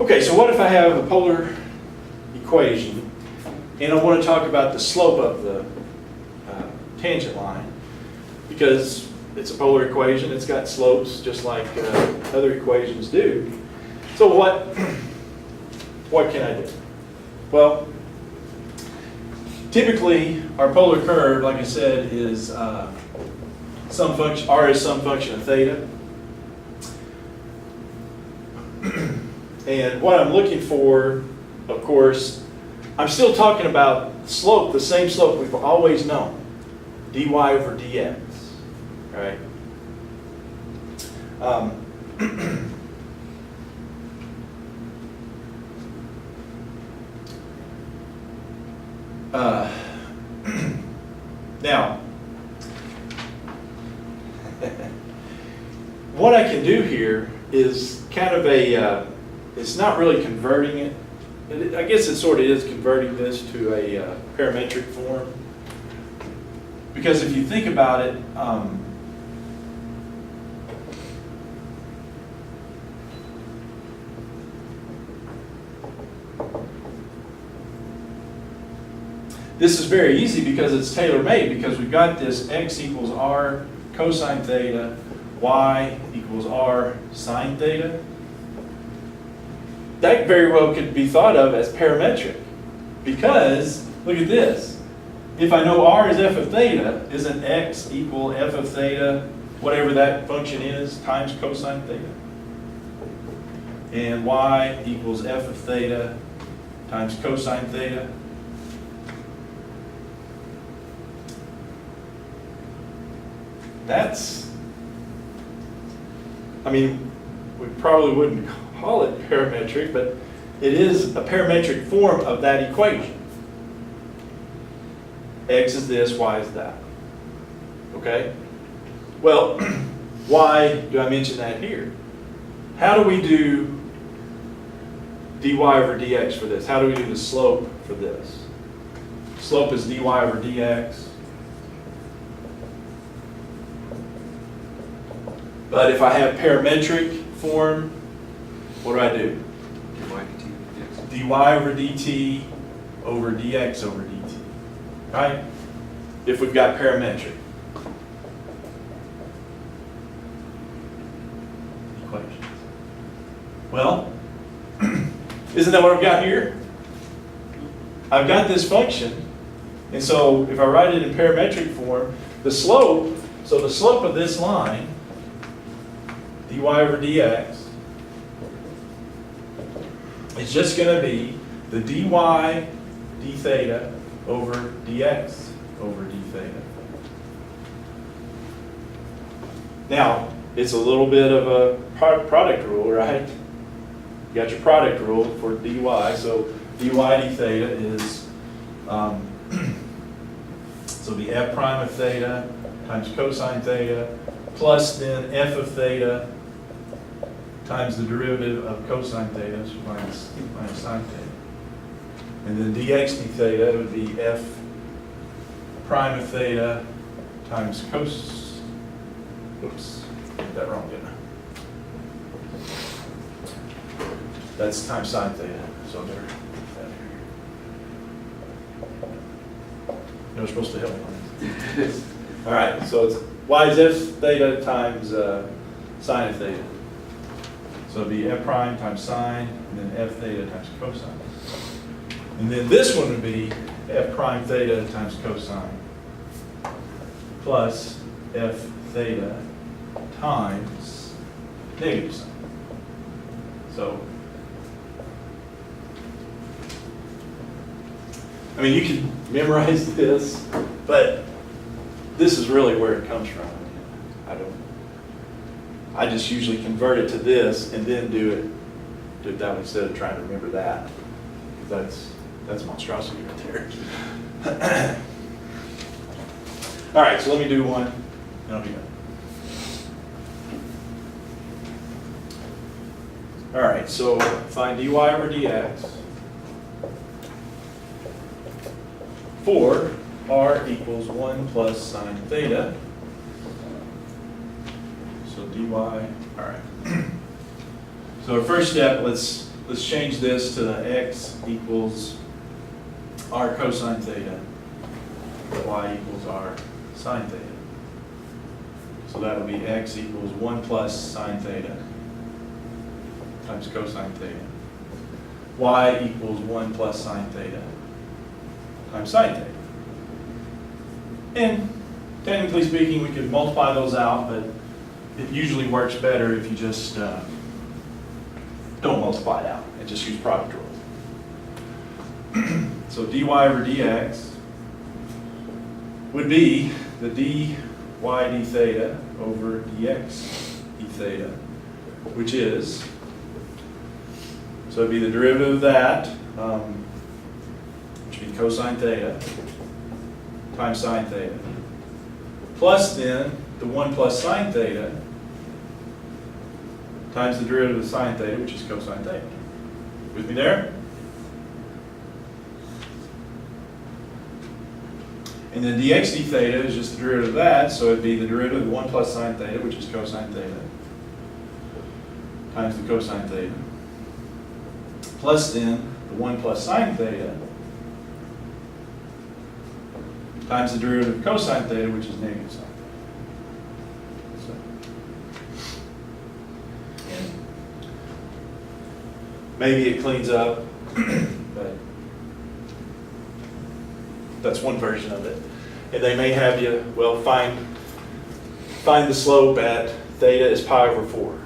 Okay, so what if I have a polar equation and I want to talk about the slope of the tangent line, because it's a polar equation, it's got slopes just like other equations do. So what can I do? Well, typically our polar curve, like I said, is some function, r is some function of theta. And what I'm looking for, of course, I'm still talking about slope, the same slope we've always known, dy over dx, right? Now, what I can do here is kind of a, it's not really converting it. I guess it sort of is converting this to a parametric form. Because if you think about it, this is very easy because it's tailor-made, because we've got this x equals r cosine theta, y equals r sine theta. That very well could be thought of as parametric, because look at this. If I know r is f of theta, isn't x equal f of theta, whatever that function is, times cosine theta? And y equals f of theta times cosine theta. That's, I mean, we probably wouldn't call it parametric, but it is a parametric form of that equation. X is this, y is that. Okay? Well, why do I mention that here? How do we do dy over dx for this? How do we do the slope for this? Slope is dy over dx. But if I have parametric form, what do I do? dy over dt over dx over dt. Right? If we've got parametric equations. Well, isn't that what I've got here? I've got this function, and so if I write it in parametric form, the slope, so the slope of this line, dy over dx, is just going to be the dy d theta over dx over d theta. Now, it's a little bit of a product rule, right? You got your product rule for dy, so dy d theta is, so the f prime of theta times cosine theta plus then f of theta times the derivative of cosine theta, so minus sine theta. And then dx d theta would be f prime of theta times cos, oops, got that wrong, didn't I? That's times sine theta, so there. You're supposed to help me on this. All right, so it's y is f theta times sine of theta. So it'd be f prime times sine, and then f theta times cosine. And then this one would be f prime theta times cosine plus f theta times negative sine. So, I mean, you can memorize this, but this is really where it comes from. I just usually convert it to this and then do it that way instead of trying to remember that. That's monstrosity right there. All right, so let me do one, and I'll be done. All right, so find dy over dx for r equals 1 plus sine theta. So dy, all right. So our first step, let's let's change this to x equals r cosine theta, y equals r sine theta. So that'll be x equals 1 plus sine theta times cosine theta. Y equals 1 plus sine theta times sine theta. And technically speaking, we could multiply those out, but it usually works better if you just don't multiply it out and just use product rules. So dy over dx would be the dy d theta over dx d theta, which is, so it'd be the derivative of that, which would be cosine theta times sine theta, plus then the 1 plus sine theta times the derivative of sine theta, which is cosine theta. With me there? And then dx d theta is just the derivative of that, so it'd be the derivative of 1 plus sine theta, which is cosine theta, times the cosine theta, plus then the 1 plus sine theta times the derivative of cosine theta, which is negative sine theta. So, and maybe it cleans up, but that's one version of it. And they may have you, well, find the slope at theta is pi over 4.